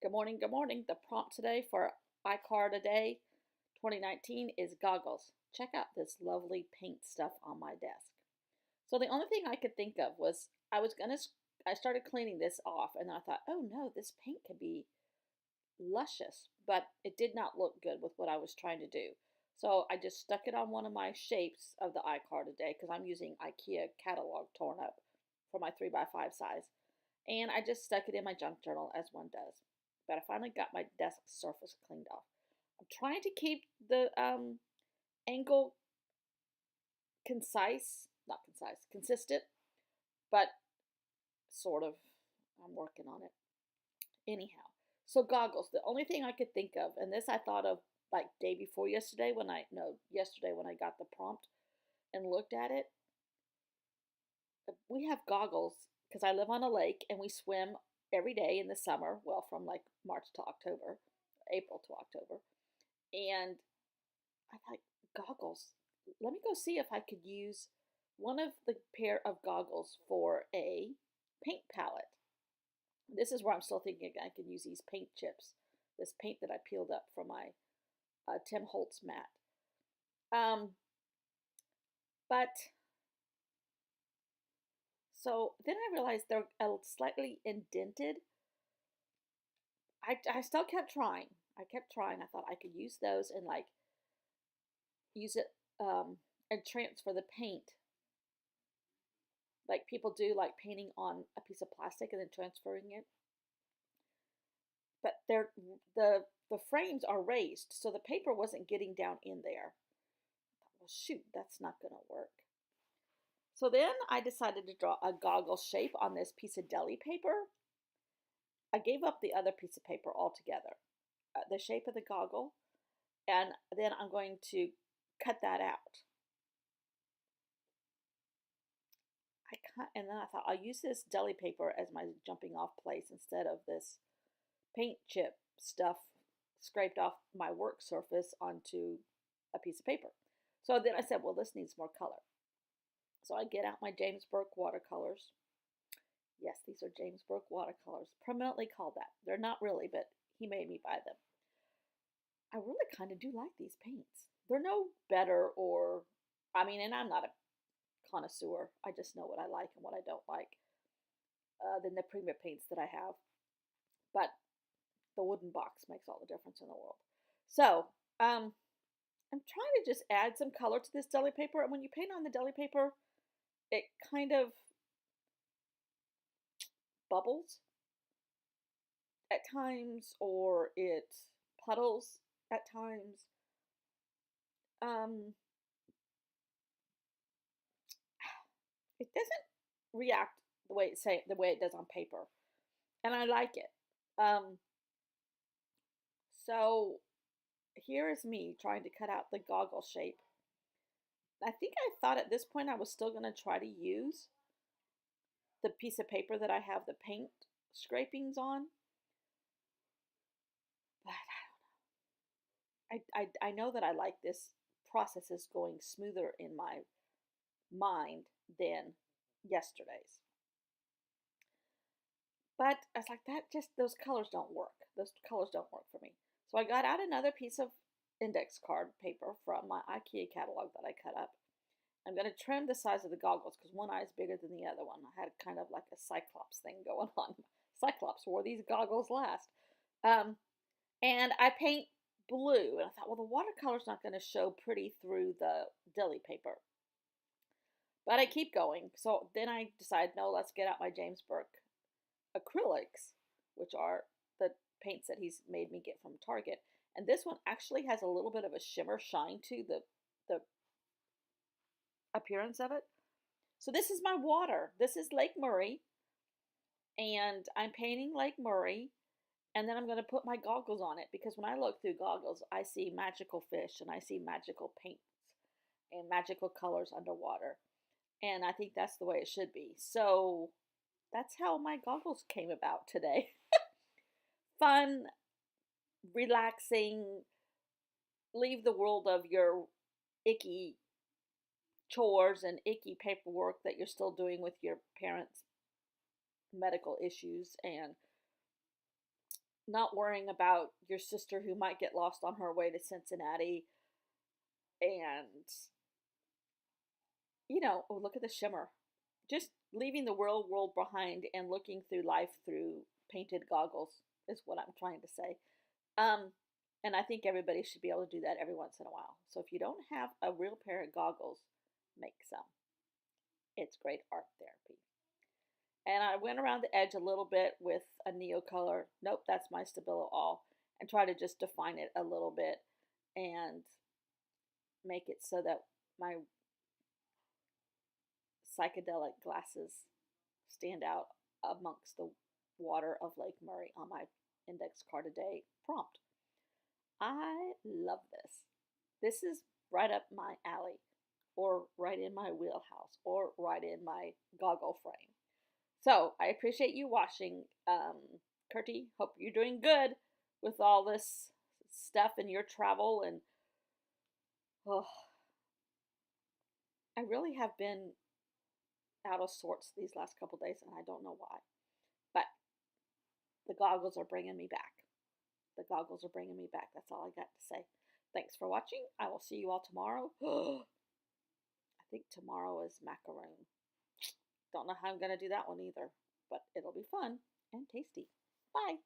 Good morning, good morning. The prompt today for ICAD a day 2019 is goggles. Check out this lovely paint stuff on my desk. So the only thing I could think of was I started cleaning this off and I thought, oh no, this paint could be luscious, but it did not look good with what I was trying to do. So I just stuck it on one of my shapes of the iCard today because I'm using IKEA catalog torn up for my 3x5 size. And I just stuck it in my junk journal as one does. But I finally got my desk surface cleaned off. I'm trying to keep the angle consistent, but sort of. I'm working on it. Anyhow, so goggles, the only thing I could think of, and this I thought of like day before yesterday yesterday when I got the prompt and looked at it. We have goggles because I live on a lake and we swim every day in the summer, well, from like March to October, April to October. And I thought, goggles, let me go see if I could use one of the pair of goggles for a paint palette. This is where I'm still thinking I can use these paint chips, this paint that I peeled up from my Tim Holtz mat. But so then I realized they're slightly indented. I still kept trying. I kept trying. I thought I could use those and like use it and transfer the paint like people do, like painting on a piece of plastic and then transferring it. But the frames are raised, so the paper wasn't getting down in there. I thought, well, shoot, that's not going to work. So then I decided to draw a goggle shape on this piece of deli paper. I gave up the other piece of paper altogether, the shape of the goggle, and then I'm going to cut that out. And then I thought I'll use this deli paper as my jumping off place instead of this paint chip stuff scraped off my work surface onto a piece of paper. So then I said, well, this needs more color. So I get out my James Burke watercolors. Yes, these are James Burke watercolors, permanently called that. They're not really, but he made me buy them. I really kind of do like these paints. They're no better and I'm not a connoisseur. I just know what I like and what I don't like than the premier paints that I have. But the wooden box makes all the difference in the world. So I'm trying to just add some color to this deli paper. And when you paint on the deli paper, it kind of bubbles at times or it puddles at times. It doesn't react the way it does on paper, and I like it. So here is me trying to cut out the goggle shape. I think I thought at this point I was still going to try to use the piece of paper that I have the paint scrapings on, but I don't know. I know that I like this process is going smoother in my mind than yesterday's. But I was like, those colors don't work. Those colors don't work for me. So I got out another piece of index card paper from my IKEA catalog that I cut up. I'm going to trim the size of the goggles because one eye is bigger than the other one. I had kind of like a Cyclops thing going on. Cyclops wore these goggles last. And I paint blue. And I thought, well, the watercolor's not going to show pretty through the deli paper. But I keep going. So then I decide, no, let's get out my James Burke acrylics, which are the paints that he's made me get from Target. And this one actually has a little bit of a shimmer shine to the appearance of it. So this is my water. This is Lake Murray. And I'm painting Lake Murray. And then I'm going to put my goggles on it because when I look through goggles, I see magical fish and I see magical paints and magical colors underwater. And I think that's the way it should be. So that's how my goggles came about today. Fun, relaxing, leave the world of your icky chores and icky paperwork that you're still doing with your parents' medical issues and not worrying about your sister who might get lost on her way to Cincinnati, and oh, look at the shimmer. Just leaving the real world behind and looking through life through painted goggles is what I'm trying to say. Um, and I think everybody should be able to do that every once in a while. So if you don't have a real pair of goggles, make some. It's great art therapy. And I went around the edge a little bit with a Neocolor. Nope, that's my Stabilo All. And try to just define it a little bit and make it so that my psychedelic glasses stand out amongst the water of Lake Murray on my index card a day prompt. I love this. This is right up my alley, or right in my wheelhouse, or right in my goggle frame. So I appreciate you watching, Kurtie. Hope you're doing good with all this stuff in your travel. And oh, I really have been out of sorts these last couple days, and I don't know why. But the goggles are bringing me back. The goggles are bringing me back. That's all I got to say. Thanks for watching. I will see you all tomorrow. I think tomorrow is macaroon. Don't know how I'm going to do that one either, but it'll be fun and tasty. Bye.